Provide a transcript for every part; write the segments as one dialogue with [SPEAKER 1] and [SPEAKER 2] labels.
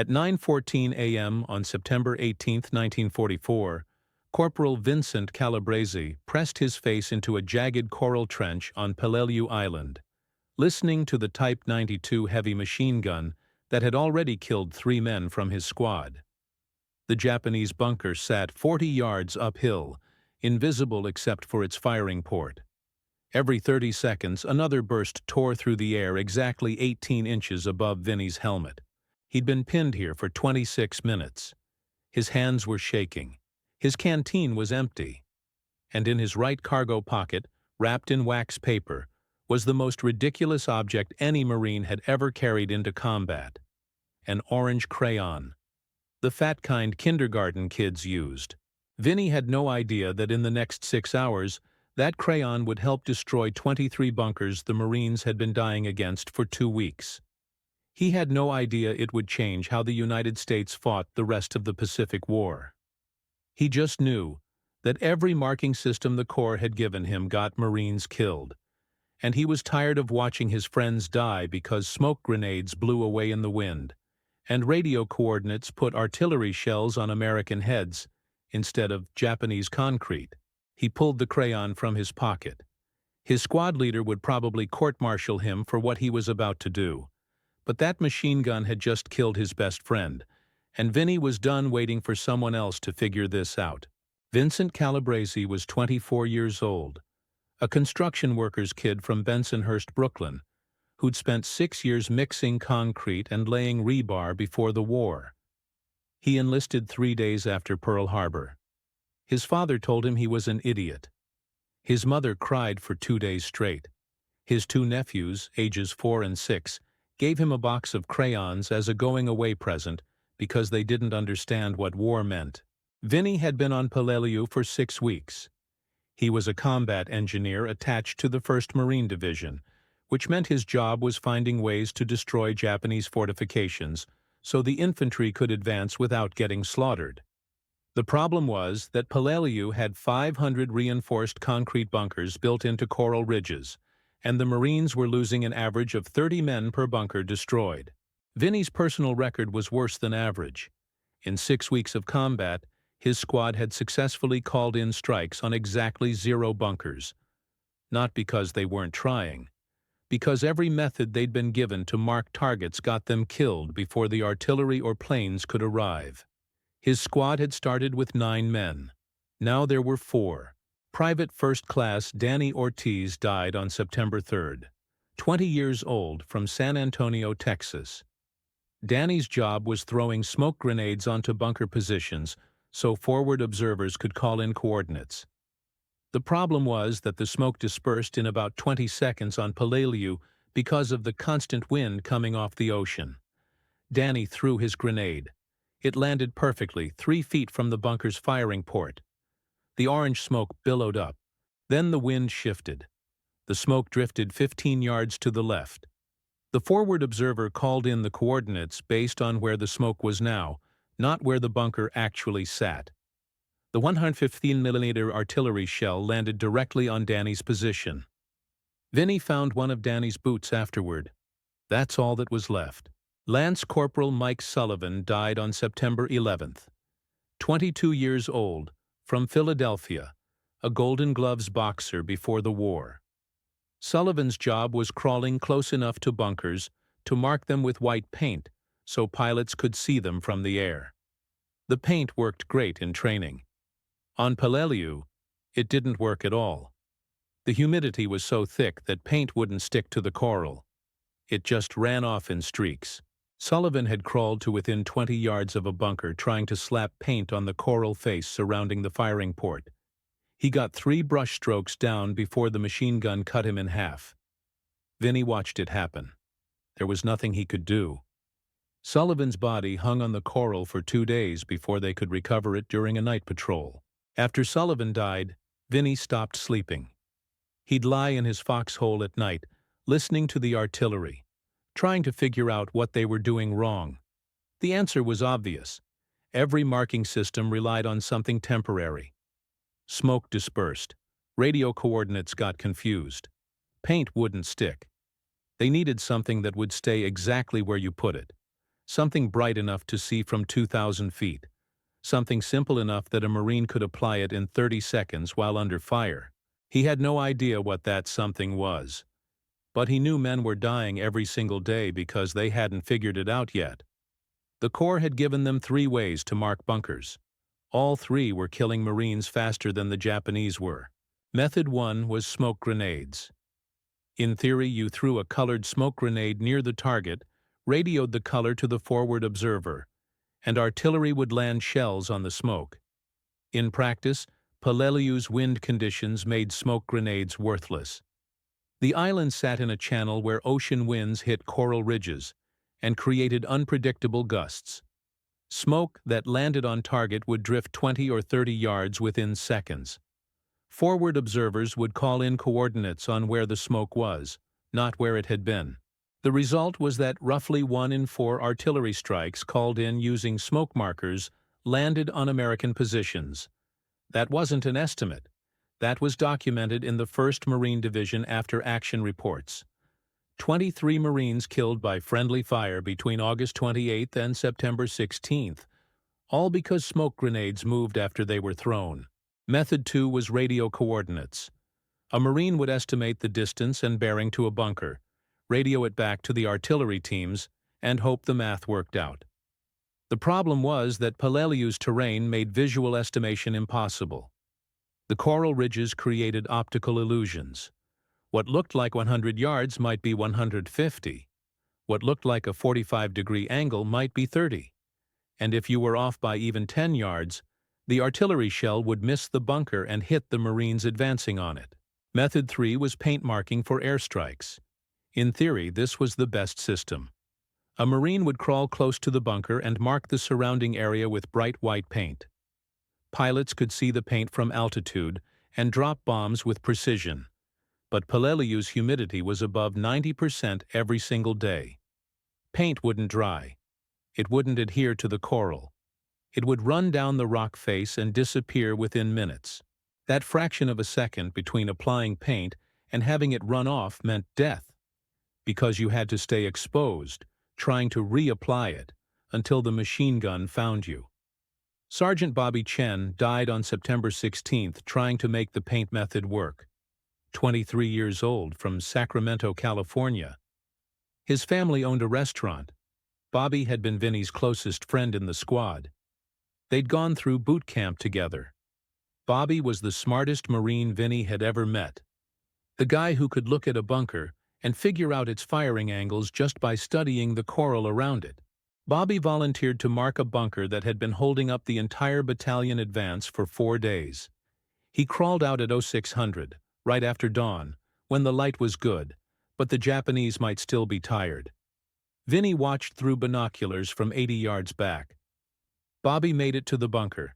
[SPEAKER 1] At 9:14 a.m. on September 18, 1944, Corporal Vincent Calabrese pressed his face into a jagged coral trench on Peleliu Island, listening to the Type 92 heavy machine gun that had already killed 3 men from his squad. The Japanese bunker sat 40 yards uphill, invisible except for its firing port. Every 30 seconds, another burst tore through the air exactly 18 inches above Vinny's helmet. He'd been pinned here for 26 minutes. His hands were shaking. His canteen was empty. And in his right cargo pocket, wrapped in wax paper, was the most ridiculous object any Marine had ever carried into combat: an orange crayon. The fat kind kindergarten kids used. Vinny had no idea that in the next 6 hours, that crayon would help destroy 23 bunkers the Marines had been dying against for 2 weeks. He had no idea it would change how the United States fought the rest of the Pacific War. He just knew that every marking system the Corps had given him got Marines killed, and he was tired of watching his friends die because smoke grenades blew away in the wind, and radio coordinates put artillery shells on American heads instead of Japanese concrete. He pulled the crayon from his pocket. His squad leader would probably court-martial him for what he was about to do. But that machine gun had just killed his best friend, and Vinny was done waiting for someone else to figure this out. Vincent Calabrese was 24 years old, a construction worker's kid from Bensonhurst, Brooklyn, who'd spent 6 years mixing concrete and laying rebar before the war. He enlisted 3 days after Pearl Harbor. His father told him he was an idiot. His mother cried for 2 days straight. His 2 nephews, ages 4 and 6, gave him a box of crayons as a going-away present because they didn't understand what war meant. Vinny had been on Peleliu for 6 weeks. He was a combat engineer attached to the 1st Marine Division, which meant his job was finding ways to destroy Japanese fortifications so the infantry could advance without getting slaughtered. The problem was that Peleliu had 500 reinforced concrete bunkers built into coral ridges, and the Marines were losing an average of 30 men per bunker destroyed. Vinny's personal record was worse than average. In 6 weeks of combat, his squad had successfully called in strikes on exactly 0 bunkers. Not because they weren't trying, because every method they'd been given to mark targets got them killed before the artillery or planes could arrive. His squad had started with 9 men. Now there were 4. Private First Class Danny Ortiz died on September 3rd, 20 years old, from San Antonio, Texas. Danny's job was throwing smoke grenades onto bunker positions so forward observers could call in coordinates. The problem was that the smoke dispersed in about 20 seconds on Peleliu because of the constant wind coming off the ocean. Danny threw his grenade. It landed perfectly 3 feet from the bunker's firing port. The orange smoke billowed up. Then the wind shifted. The smoke drifted 15 yards to the left. The forward observer called in the coordinates based on where the smoke was now, not where the bunker actually sat. The 115mm artillery shell landed directly on Danny's position. Vinny found one of Danny's boots afterward. That's all that was left. Lance Corporal Mike Sullivan died on September 11th. 22 years old, from Philadelphia, a Golden Gloves boxer before the war. Sullivan's job was crawling close enough to bunkers to mark them with white paint so pilots could see them from the air. The paint worked great in training. On Peleliu, it didn't work at all. The humidity was so thick that paint wouldn't stick to the coral. It just ran off in streaks. Sullivan had crawled to within 20 yards of a bunker trying to slap paint on the coral face surrounding the firing port. He got 3 brush strokes down before the machine gun cut him in half. Vinny watched it happen. There was nothing he could do. Sullivan's body hung on the coral for 2 days before they could recover it during a night patrol. After Sullivan died, Vinny stopped sleeping. He'd lie in his foxhole at night, listening to the artillery, trying to figure out what they were doing wrong. The answer was obvious. Every marking system relied on something temporary. Smoke dispersed. Radio coordinates got confused. Paint wouldn't stick. They needed something that would stay exactly where you put it. something bright enough to see from 2,000 feet, something simple enough that a Marine could apply it in 30 seconds while under fire. He had no idea what that something was, but he knew men were dying every single day because they hadn't figured it out yet. The Corps had given them 3 ways to mark bunkers. All 3 were killing Marines faster than the Japanese were. Method 1 was smoke grenades. In theory, you threw a colored smoke grenade near the target, radioed the color to the forward observer, and artillery would land shells on the smoke. In practice, Peleliu's wind conditions made smoke grenades worthless. The island sat in a channel where ocean winds hit coral ridges and created unpredictable gusts. Smoke that landed on target would drift 20 or 30 yards within seconds. Forward observers would call in coordinates on where the smoke was, not where it had been. The result was that roughly 1 in 4 artillery strikes called in using smoke markers landed on American positions. That wasn't an estimate. That was documented in the 1st Marine Division after-action reports. 23 Marines killed by friendly fire between August 28th and September 16th, all because smoke grenades moved after they were thrown. Method 2 was radio coordinates. A Marine would estimate the distance and bearing to a bunker, radio it back to the artillery teams, and hope the math worked out. The problem was that Peleliu's terrain made visual estimation impossible. The coral ridges created optical illusions. What looked like 100 yards might be 150. What looked like a 45-degree angle might be 30. And if you were off by even 10 yards, the artillery shell would miss the bunker and hit the Marines advancing on it. Method 3 was paint marking for airstrikes. In theory, this was the best system. A Marine would crawl close to the bunker and mark the surrounding area with bright white paint. Pilots could see the paint from altitude and drop bombs with precision. But Peleliu's humidity was above 90% every single day. Paint wouldn't dry. It wouldn't adhere to the coral. It would run down the rock face and disappear within minutes. That fraction of a second between applying paint and having it run off meant death, because you had to stay exposed, trying to reapply it, until the machine gun found you. Sergeant Bobby Chen died on September 16th trying to make the paint method work. 23 years old, from Sacramento, California. His family owned a restaurant. Bobby had been Vinny's closest friend in the squad. They'd gone through boot camp together. Bobby was the smartest Marine Vinny had ever met. The guy who could look at a bunker and figure out its firing angles just by studying the coral around it. Bobby volunteered to mark a bunker that had been holding up the entire battalion advance for 4 days. He crawled out at 0600, right after dawn, when the light was good, but the Japanese might still be tired. Vinny watched through binoculars from 80 yards back. Bobby made it to the bunker.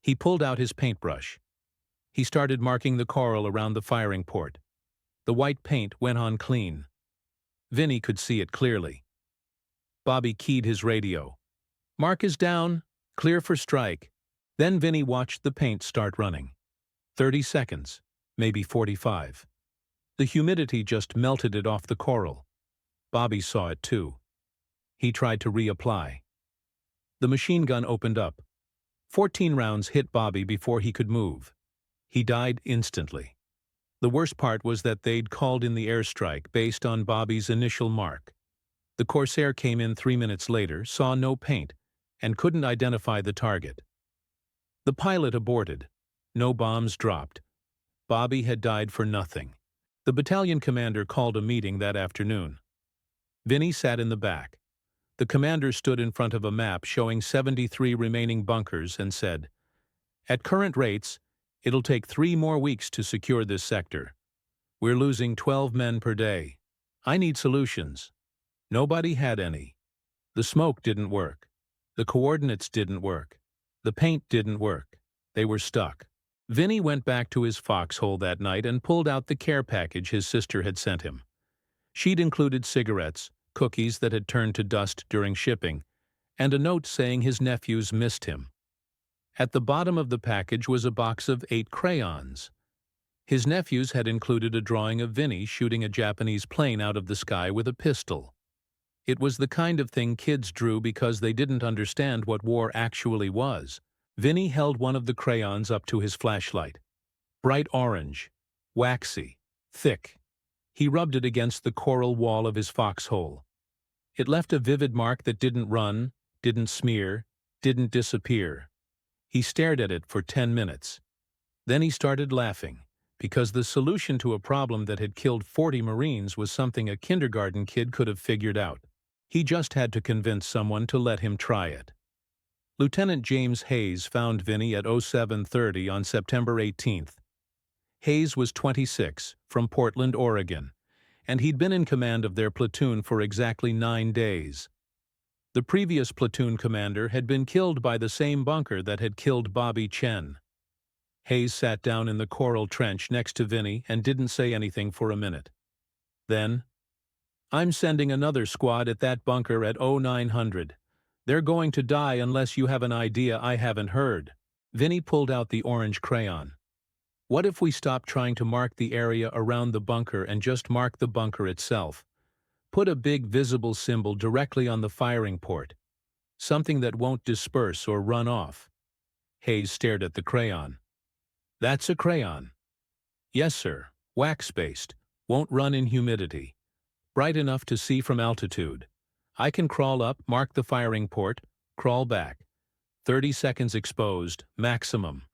[SPEAKER 1] He pulled out his paintbrush. He started marking the coral around the firing port. The white paint went on clean. Vinny could see it clearly. Bobby keyed his radio. "Mark is down. Clear for strike." Then Vinny watched the paint start running. 30 seconds, maybe 45. The humidity just melted it off the coral. Bobby saw it too. He tried to reapply. The machine gun opened up. 14 rounds hit Bobby before he could move. He died instantly. The worst part was that they'd called in the airstrike based on Bobby's initial mark. The Corsair came in 3 minutes later, saw no paint, and couldn't identify the target. The pilot aborted. No bombs dropped. Bobby had died for nothing. The battalion commander called a meeting that afternoon. Vinny sat in the back. The commander stood in front of a map showing 73 remaining bunkers and said, "At current rates, it'll take 3 more weeks to secure this sector. We're losing 12 men per day. I need solutions." Nobody had any. The smoke didn't work. The coordinates didn't work. The paint didn't work. They were stuck. Vinny went back to his foxhole that night and pulled out the care package his sister had sent him. She'd included cigarettes, cookies that had turned to dust during shipping, and a note saying his nephews missed him. At the bottom of the package was a box of 8 crayons. His nephews had included a drawing of Vinny shooting a Japanese plane out of the sky with a pistol. It was the kind of thing kids drew because they didn't understand what war actually was. Vinny held one of the crayons up to his flashlight. Bright orange, waxy, thick. He rubbed it against the coral wall of his foxhole. It left a vivid mark that didn't run, didn't smear, didn't disappear. He stared at it for 10 minutes. Then he started laughing, because the solution to a problem that had killed 40 Marines was something a kindergarten kid could have figured out. He just had to convince someone to let him try it. Lieutenant James Hayes found Vinny at 07:30 on September 18th. Hayes was 26, from Portland, Oregon, and he'd been in command of their platoon for exactly 9 days. The previous platoon commander had been killed by the same bunker that had killed Bobby Chen. Hayes sat down in the coral trench next to Vinny and didn't say anything for a minute. Then, "I'm sending another squad at that bunker at 0900. They're going to die unless you have an idea I haven't heard." Vinny pulled out the orange crayon. "What if we stop trying to mark the area around the bunker and just mark the bunker itself? Put a big visible symbol directly on the firing port. Something that won't disperse or run off." Hayes stared at the crayon. "That's a crayon." "Yes, sir. Wax-based. Won't run in humidity. Bright enough to see from altitude. I can crawl up, mark the firing port, crawl back. 30 seconds exposed, maximum.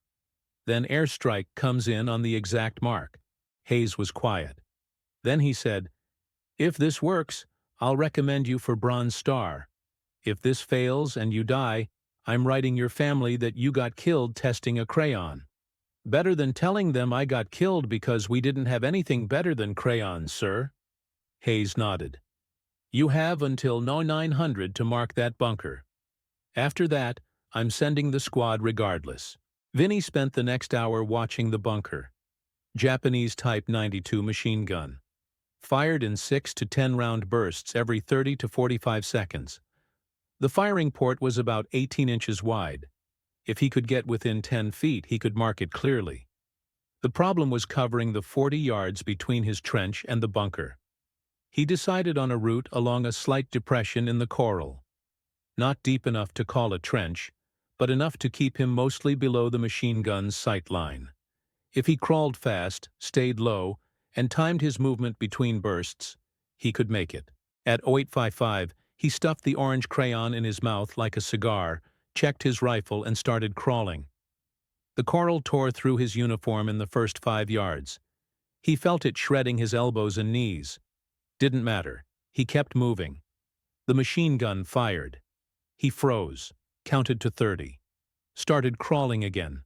[SPEAKER 1] Then airstrike comes in on the exact mark." Hayes was quiet. Then he said, "If this works, I'll recommend you for Bronze Star. If this fails and you die, I'm writing your family that you got killed testing a crayon. Better than telling them I got killed because we didn't have anything better than crayons, sir." Hayes nodded. "You have until 0900 to mark that bunker. After that, I'm sending the squad regardless." Vinny spent the next hour watching the bunker. Japanese Type 92 machine gun. Fired in 6 to 10 round bursts every 30 to 45 seconds. The firing port was about 18 inches wide. If he could get within 10 feet, he could mark it clearly. The problem was covering the 40 yards between his trench and the bunker. He decided on a route along a slight depression in the coral. Not deep enough to call a trench, but enough to keep him mostly below the machine gun's sight line. If he crawled fast, stayed low, and timed his movement between bursts, he could make it. At 0855, he stuffed the orange crayon in his mouth like a cigar, checked his rifle, and started crawling. The coral tore through his uniform in the first 5 yards. He felt it shredding his elbows and knees. Didn't matter. He kept moving. The machine gun fired. He froze, counted to 30. Started crawling again.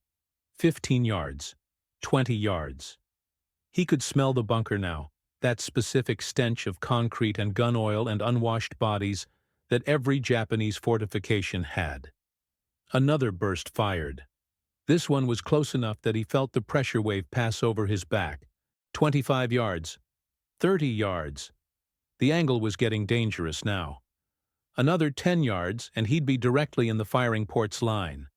[SPEAKER 1] 15 yards. 20 yards. He could smell the bunker now, that specific stench of concrete and gun oil and unwashed bodies that every Japanese fortification had. Another burst fired. This one was close enough that he felt the pressure wave pass over his back. 25 yards. 30 yards. The angle was getting dangerous now. Another 10 yards, and he'd be directly in the firing port's line.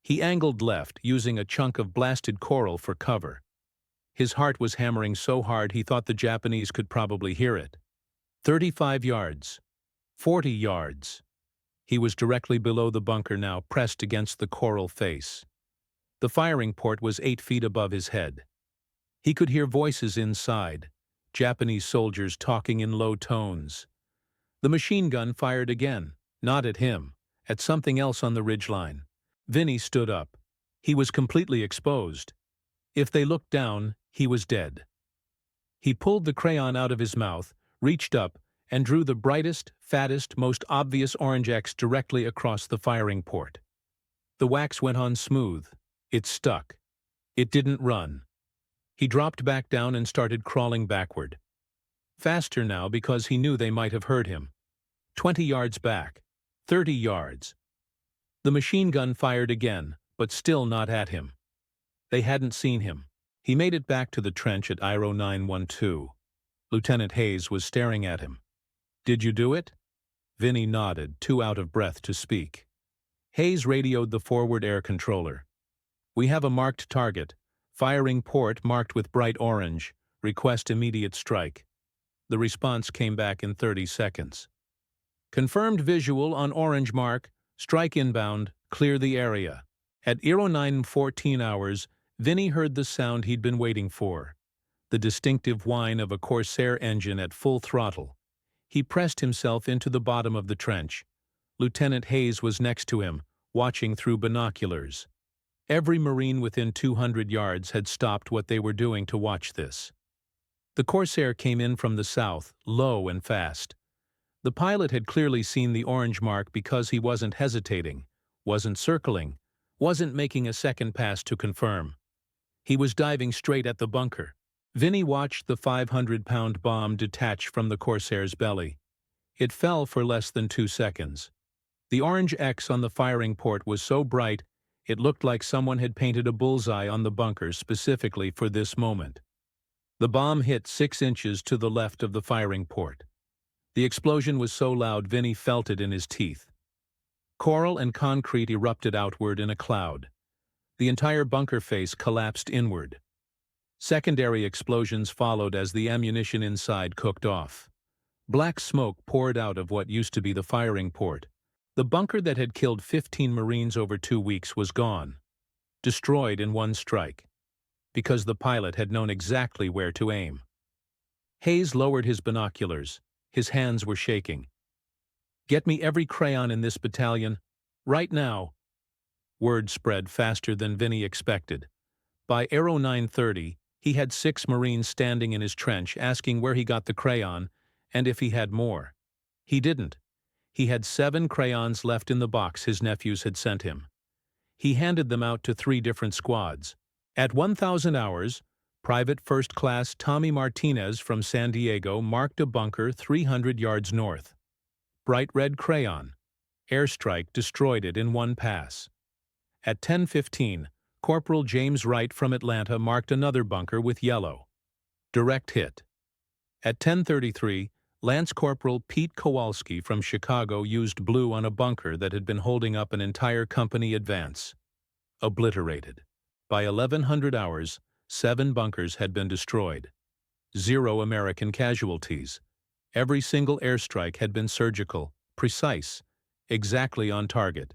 [SPEAKER 1] He angled left, using a chunk of blasted coral for cover. His heart was hammering so hard he thought the Japanese could probably hear it. 35 yards. 40 yards. He was directly below the bunker now, pressed against the coral face. The firing port was 8 feet above his head. He could hear voices inside, Japanese soldiers talking in low tones. The machine gun fired again, not at him, at something else on the ridgeline. Vinny stood up. He was completely exposed. If they looked down, he was dead. He pulled the crayon out of his mouth, reached up, and drew the brightest, fattest, most obvious orange X directly across the firing port. The wax went on smooth. It stuck. It didn't run. He dropped back down and started crawling backward. Faster now because he knew they might have heard him. 20 yards back. 30 yards. The machine gun fired again, but still not at him. They hadn't seen him. He made it back to the trench at IRO 912. Lieutenant Hayes was staring at him. "Did you do it?" Vinny nodded, too out of breath to speak. Hayes radioed the forward air controller. "We have a marked target. Firing port marked with bright orange. Request immediate strike." The response came back in 30 seconds. Confirmed visual on orange mark, strike inbound, clear the area. At 09:14 hours, Vinny heard the sound he'd been waiting for. The distinctive whine of a Corsair engine at full throttle. He pressed himself into the bottom of the trench. Lieutenant Hayes was next to him, watching through binoculars. Every Marine within 200 yards had stopped what they were doing to watch this. The Corsair came in from the south, low and fast. The pilot had clearly seen the orange mark because he wasn't hesitating, wasn't circling, wasn't making a second pass to confirm. He was diving straight at the bunker. Vinny watched the 500-pound bomb detach from the Corsair's belly. It fell for less than 2 seconds. The orange X on the firing port was so bright it looked like someone had painted a bullseye on the bunker specifically for this moment. The bomb hit 6 inches to the left of the firing port. The explosion was so loud Vinny felt it in his teeth. Coral and concrete erupted outward in a cloud. The entire bunker face collapsed inward. Secondary explosions followed as the ammunition inside cooked off. Black smoke poured out of what used to be the firing port. The bunker that had killed 15 Marines over 2 weeks was gone. Destroyed in one strike. Because the pilot had known exactly where to aim. Hayes lowered his binoculars. His hands were shaking. "Get me every crayon in this battalion. Right now." Word spread faster than Vinny expected. By 09:30, he had 6 Marines standing in his trench asking where he got the crayon and if he had more. He didn't. He had 7 crayons left in the box his nephews had sent him. He handed them out to 3 different squads. At 1,000 hours, Private First Class Tommy Martinez from San Diego marked a bunker 300 yards north. Bright red crayon. Airstrike destroyed it in one pass. At 10:15, Corporal James Wright from Atlanta marked another bunker with yellow. Direct hit. At 10:33, Lance Corporal Pete Kowalski from Chicago used blue on a bunker that had been holding up an entire company advance. Obliterated. By 1100 hours, 7 bunkers had been destroyed. 0 American casualties. Every single airstrike had been surgical, precise, exactly on target.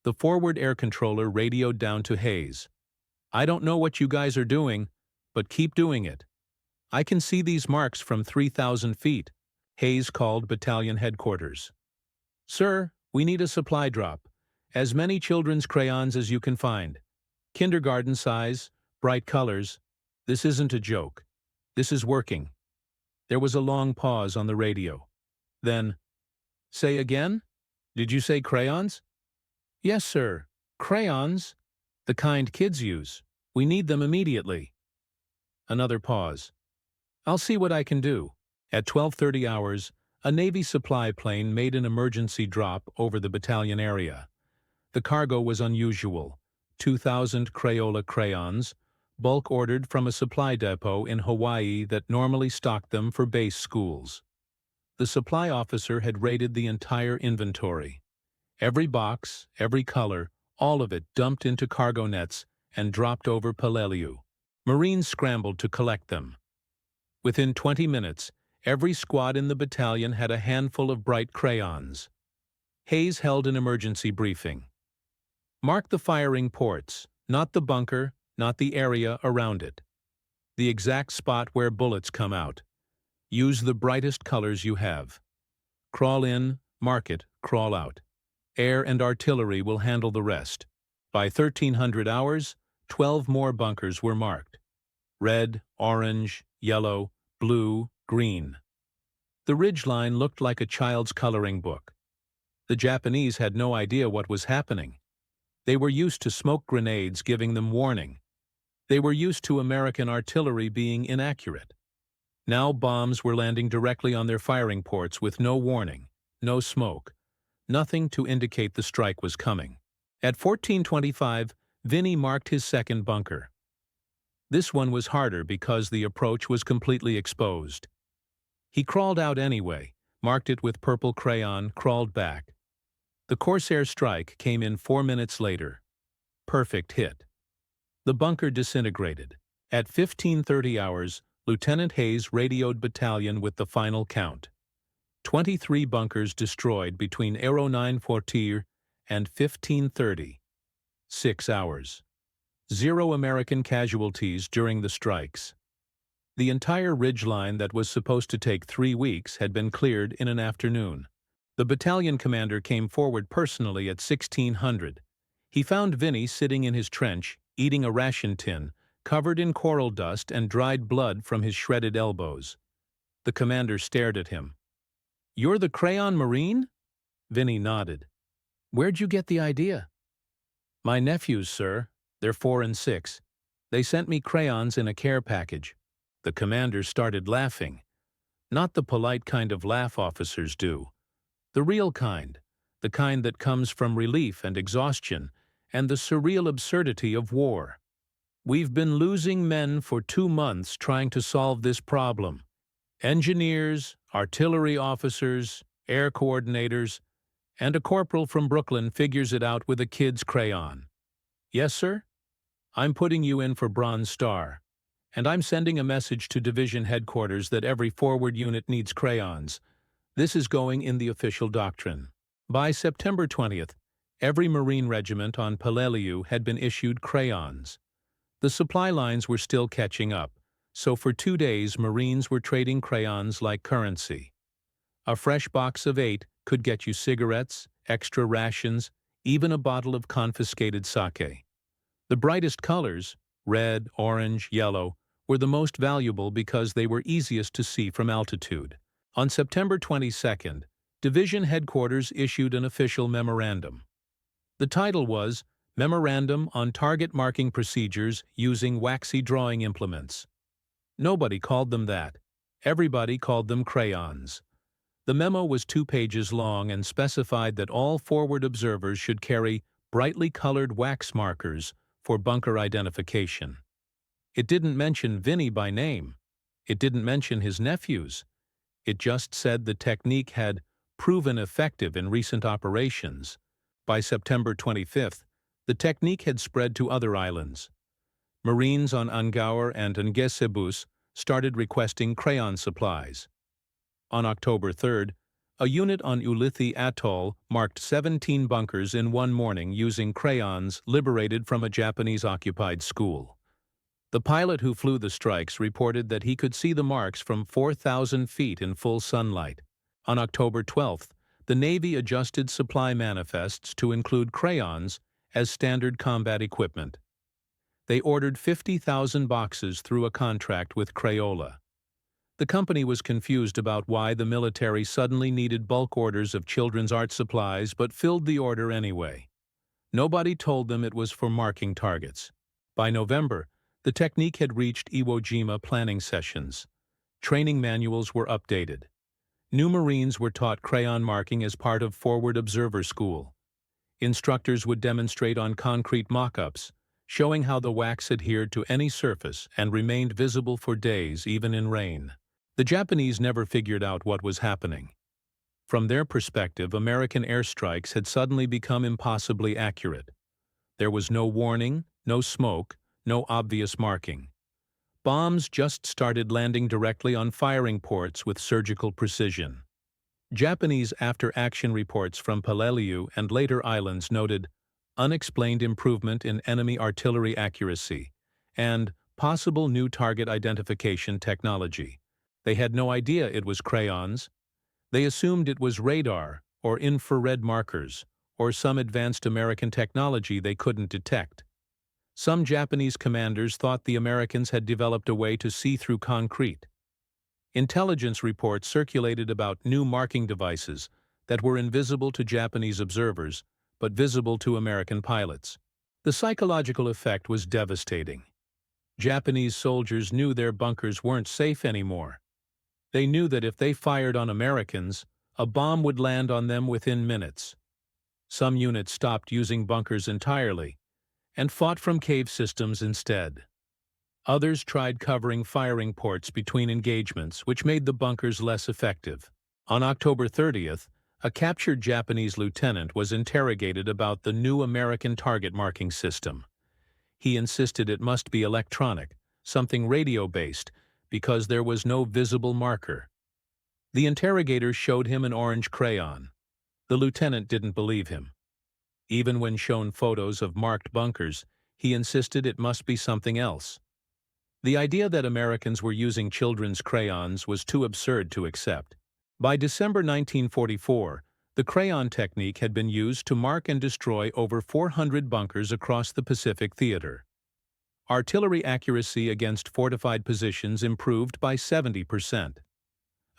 [SPEAKER 1] The forward air controller radioed down to Hayes. "I don't know what you guys are doing, but keep doing it. I can see these marks from 3,000 feet. Hayes called battalion headquarters. "Sir, we need a supply drop. As many children's crayons as you can find. Kindergarten size, bright colors. This isn't a joke. This is working." There was a long pause on the radio. Then, "Say again? Did you say crayons?" "Yes, sir. Crayons. The kind kids use. We need them immediately." Another pause. "I'll see what I can do." At 12:30 hours, a Navy supply plane made an emergency drop over the battalion area. The cargo was unusual. 2,000 Crayola crayons, bulk ordered from a supply depot in Hawaii that normally stocked them for base schools. The supply officer had raided the entire inventory. Every box, every color, all of it dumped into cargo nets and dropped over Peleliu. Marines scrambled to collect them. Within 20 minutes, every squad in the battalion had a handful of bright crayons. Hayes held an emergency briefing. "Mark the firing ports, not the bunker, not the area around it. The exact spot where bullets come out. Use the brightest colors you have. Crawl in, mark it, crawl out. Air and artillery will handle the rest." By 1300 hours, 12 more bunkers were marked. Red, orange, yellow, blue, green. The ridgeline looked like a child's coloring book. The Japanese had no idea what was happening. They were used to smoke grenades giving them warning. They were used to American artillery being inaccurate. Now bombs were landing directly on their firing ports with no warning, no smoke, nothing to indicate the strike was coming. At 14:25, Vinny marked his second bunker. This one was harder because the approach was completely exposed. He crawled out anyway, marked it with purple crayon, crawled back. The Corsair strike came in 4 minutes later. Perfect hit. The bunker disintegrated. At 15:30 hours, Lieutenant Hayes radioed battalion with the final count. 23 bunkers destroyed between 09:40 and 15:30. 6 hours. 0 American casualties during the strikes. The entire ridgeline that was supposed to take 3 weeks had been cleared in an afternoon. The battalion commander came forward personally at 1600. He found Vinny sitting in his trench, eating a ration tin, covered in coral dust and dried blood from his shredded elbows. The commander stared at him. "You're the Crayon Marine?" Vinny nodded. "Where'd you get the idea?" "My nephews, sir. They're 4 and 6. They sent me crayons in a care package." The commander started laughing. Not the polite kind of laugh officers do. The real kind. The kind that comes from relief and exhaustion and the surreal absurdity of war. "We've been losing men for 2 months trying to solve this problem. Engineers, artillery officers, air coordinators, and a corporal from Brooklyn figures it out with a kid's crayon. Yes, sir? I'm putting you in for Bronze Star. And I'm sending a message to division headquarters that every forward unit needs crayons. This is going in the official doctrine." By September 20th, every Marine regiment on Peleliu had been issued crayons. The supply lines were still catching up, so for 2 days Marines were trading crayons like currency. A fresh box of 8 could get you cigarettes, extra rations, even a bottle of confiscated sake. The brightest colors, red, orange, yellow, were the most valuable because they were easiest to see from altitude. On September 22nd, Division Headquarters issued an official memorandum. The title was Memorandum on Target Marking Procedures Using Waxy Drawing Implements. Nobody called them that. Everybody called them crayons. The memo was 2 pages long and specified that all forward observers should carry brightly colored wax markers for bunker identification. It didn't mention Vinny by name. It didn't mention his nephews. It just said the technique had proven effective in recent operations. By September 25th, the technique had spread to other islands. Marines on Angaur and Ngesebus started requesting crayon supplies. On October 3rd, a unit on Ulithi Atoll marked 17 bunkers in one morning using crayons liberated from a Japanese-occupied school. The pilot who flew the strikes reported that he could see the marks from 4,000 feet in full sunlight. On October 12th, the Navy adjusted supply manifests to include crayons as standard combat equipment. They ordered 50,000 boxes through a contract with Crayola. The company was confused about why the military suddenly needed bulk orders of children's art supplies but filled the order anyway. Nobody told them it was for marking targets. By November, the technique had reached Iwo Jima planning sessions. Training manuals were updated. New Marines were taught crayon marking as part of Forward Observer School. Instructors would demonstrate on concrete mock-ups, showing how the wax adhered to any surface and remained visible for days, even in rain. The Japanese never figured out what was happening. From their perspective, American airstrikes had suddenly become impossibly accurate. There was no warning, no smoke, no obvious marking. Bombs just started landing directly on firing ports with surgical precision. Japanese after-action reports from Peleliu and later islands noted unexplained improvement in enemy artillery accuracy and possible new target identification technology. They had no idea it was crayons. They assumed it was radar or infrared markers or some advanced American technology they couldn't detect. Some Japanese commanders thought the Americans had developed a way to see through concrete. Intelligence reports circulated about new marking devices that were invisible to Japanese observers but visible to American pilots. The psychological effect was devastating. Japanese soldiers knew their bunkers weren't safe anymore. They knew that if they fired on Americans, a bomb would land on them within minutes. Some units stopped using bunkers entirely and fought from cave systems instead. Others tried covering firing ports between engagements, which made the bunkers less effective. On October 30th, a captured Japanese lieutenant was interrogated about the new American target marking system. He insisted it must be electronic, something radio-based, because there was no visible marker. The interrogator showed him an orange crayon. The lieutenant didn't believe him. Even when shown photos of marked bunkers, he insisted it must be something else. The idea that Americans were using children's crayons was too absurd to accept. By December 1944, the crayon technique had been used to mark and destroy over 400 bunkers across the Pacific Theater. Artillery accuracy against fortified positions improved by 70%.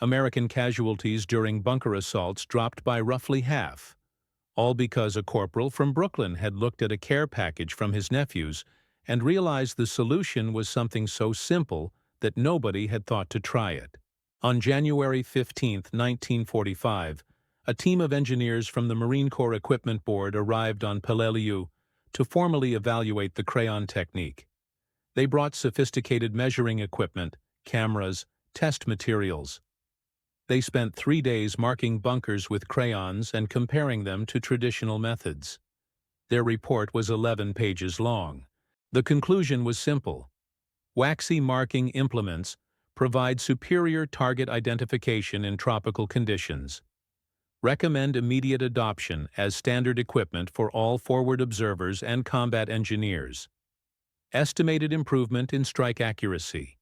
[SPEAKER 1] American casualties during bunker assaults dropped by roughly half, all because a corporal from Brooklyn had looked at a care package from his nephews and realized the solution was something so simple that nobody had thought to try it. On January 15, 1945, a team of engineers from the Marine Corps Equipment Board arrived on Peleliu to formally evaluate the crayon technique. They brought sophisticated measuring equipment, cameras, test materials. They spent 3 days marking bunkers with crayons and comparing them to traditional methods. Their report was 11 pages long. The conclusion was simple. Waxy marking implements provide superior target identification in tropical conditions. Recommend immediate adoption as standard equipment for all forward observers and combat engineers. Estimated improvement in strike accuracy,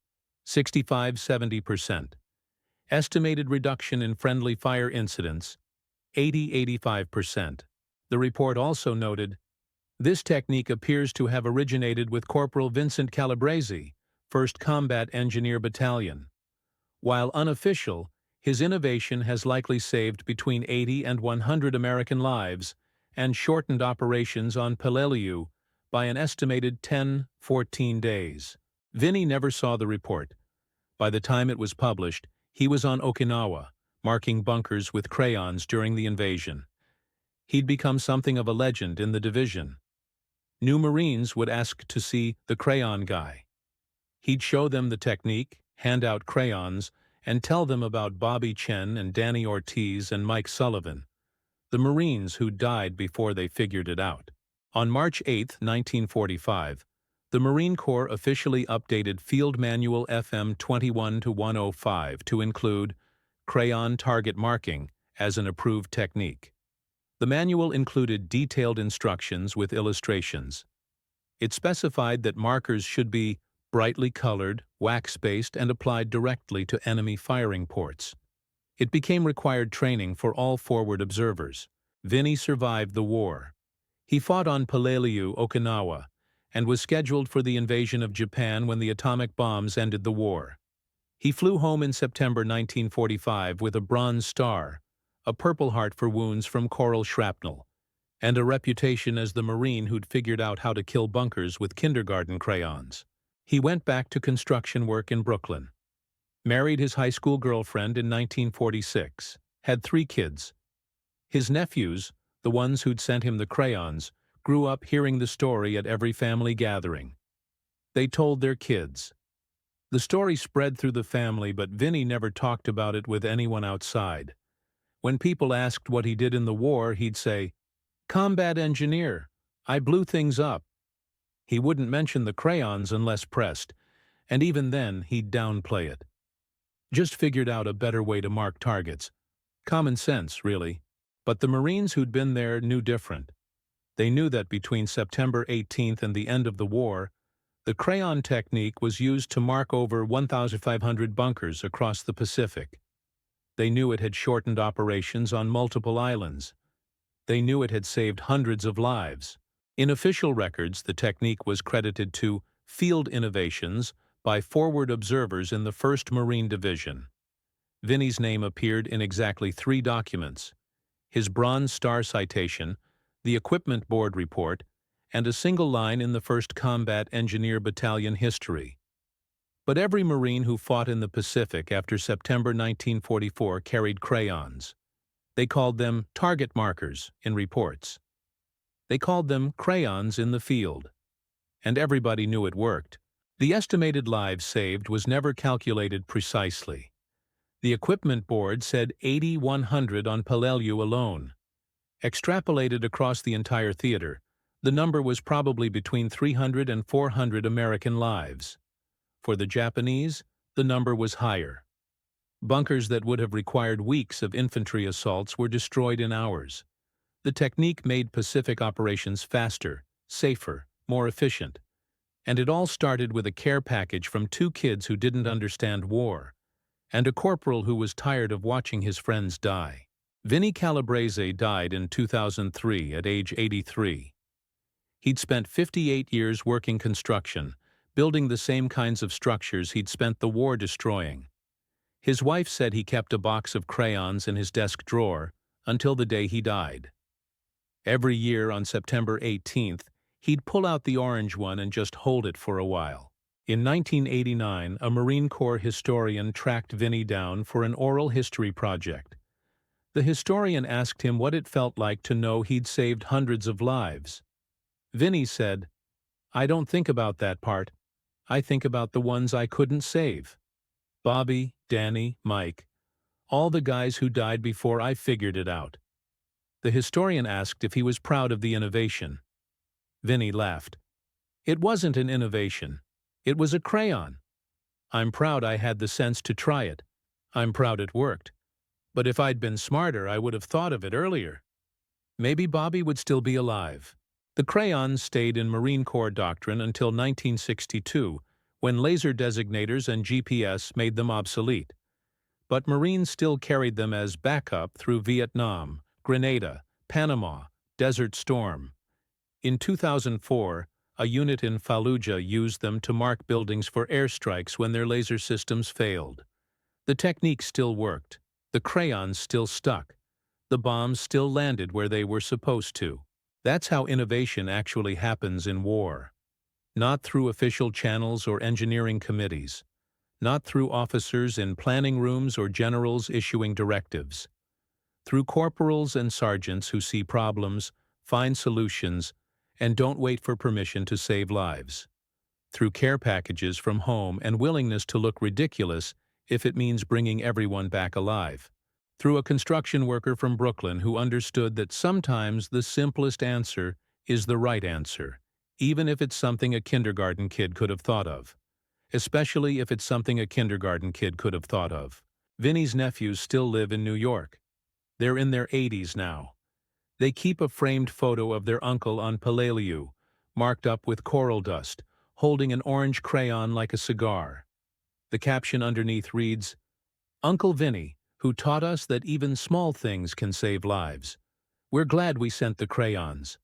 [SPEAKER 1] 65–70%. Estimated reduction in friendly fire incidents, 80–85%. The report also noted, this technique appears to have originated with Corporal Vincent Calabrese, 1st Combat Engineer Battalion. While unofficial, his innovation has likely saved between 80 and 100 American lives and shortened operations on Peleliu by an estimated 10–14 days. Vinny never saw the report. By the time it was published, he was on Okinawa, marking bunkers with crayons during the invasion. He'd become something of a legend in the division. New Marines would ask to see the crayon guy. He'd show them the technique, hand out crayons, and tell them about Bobby Chen and Danny Ortiz and Mike Sullivan, the Marines who died before they figured it out. On March 8, 1945, the Marine Corps officially updated Field Manual FM 21-105 to include crayon target marking as an approved technique. The manual included detailed instructions with illustrations. It specified that markers should be brightly colored, wax-based, and applied directly to enemy firing ports. It became required training for all forward observers. Vinny survived the war. He fought on Peleliu, Okinawa, and was scheduled for the invasion of Japan when the atomic bombs ended the war. He flew home in September 1945 with a Bronze Star, a Purple Heart for wounds from coral shrapnel, and a reputation as the Marine who'd figured out how to kill bunkers with kindergarten crayons. He went back to construction work in Brooklyn, married his high school girlfriend in 1946, had 3 kids. His nephews, the ones who'd sent him the crayons, grew up hearing the story at every family gathering. They told their kids. The story spread through the family, but Vinny never talked about it with anyone outside. When people asked what he did in the war, he'd say, "Combat engineer, I blew things up." He wouldn't mention the crayons unless pressed, and even then he'd downplay it. Just figured out a better way to mark targets. Common sense, really. But the Marines who'd been there knew different. They knew that between September 18th and the end of the war, the crayon technique was used to mark over 1,500 bunkers across the Pacific. They knew it had shortened operations on multiple islands. They knew it had saved hundreds of lives. In official records, the technique was credited to field innovations by forward observers in the 1st Marine Division. Vinny's name appeared in exactly 3 documents: his Bronze Star citation, the Equipment Board report, and a single line in the 1st Combat Engineer Battalion history. But every Marine who fought in the Pacific after September 1944 carried crayons. They called them target markers in reports. They called them crayons in the field. And everybody knew it worked. The estimated lives saved was never calculated precisely. The Equipment Board said 8,100 on Peleliu alone. Extrapolated across the entire theater, the number was probably between 300 and 400 American lives. For the Japanese, the number was higher. Bunkers that would have required weeks of infantry assaults were destroyed in hours. The technique made Pacific operations faster, safer, more efficient. And it all started with a care package from two kids who didn't understand war, and a corporal who was tired of watching his friends die. Vinny Calabrese died in 2003 at age 83. He'd spent 58 years working construction, building the same kinds of structures he'd spent the war destroying. His wife said he kept a box of crayons in his desk drawer until the day he died. Every year on September 18th, he'd pull out the orange one and just hold it for a while. In 1989, a Marine Corps historian tracked Vinny down for an oral history project. The historian asked him what it felt like to know he'd saved hundreds of lives. Vinny said, "I don't think about that part. I think about the ones I couldn't save. Bobby, Danny, Mike, all the guys who died before I figured it out." The historian asked if he was proud of the innovation. Vinny laughed. "It wasn't an innovation. It was a crayon. I'm proud I had the sense to try it. I'm proud it worked. But if I'd been smarter, I would have thought of it earlier. Maybe Bobby would still be alive." The crayons stayed in Marine Corps doctrine until 1962, when laser designators and GPS made them obsolete. But Marines still carried them as backup through Vietnam, Grenada, Panama, Desert Storm. In 2004, a unit in Fallujah used them to mark buildings for airstrikes when their laser systems failed. The technique still worked. The crayons still stuck. The bombs still landed where they were supposed to. That's how innovation actually happens in war. Not through official channels or engineering committees. Not through officers in planning rooms or generals issuing directives. Through corporals and sergeants who see problems, find solutions, and don't wait for permission to save lives. Through care packages from home and willingness to look ridiculous if it means bringing everyone back alive. Through a construction worker from Brooklyn who understood that sometimes the simplest answer is the right answer, even if it's something a kindergarten kid could have thought of. Especially if it's something a kindergarten kid could have thought of. Vinny's nephews still live in New York. They're in their 80s now. They keep a framed photo of their uncle on Peleliu, marked up with coral dust, holding an orange crayon like a cigar. The caption underneath reads, "Uncle Vinny, who taught us that even small things can save lives. We're glad we sent the crayons."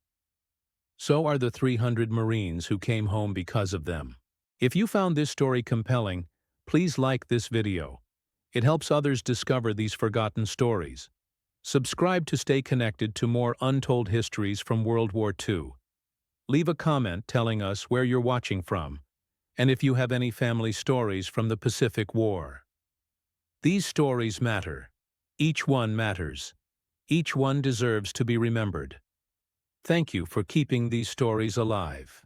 [SPEAKER 1] So are the 300 Marines who came home because of them. If you found this story compelling, please like this video. It helps others discover these forgotten stories. Subscribe to stay connected to more untold histories from World War II. Leave a comment telling us where you're watching from, and if you have any family stories from the Pacific War. These stories matter. Each one matters. Each one deserves to be remembered. Thank you for keeping these stories alive.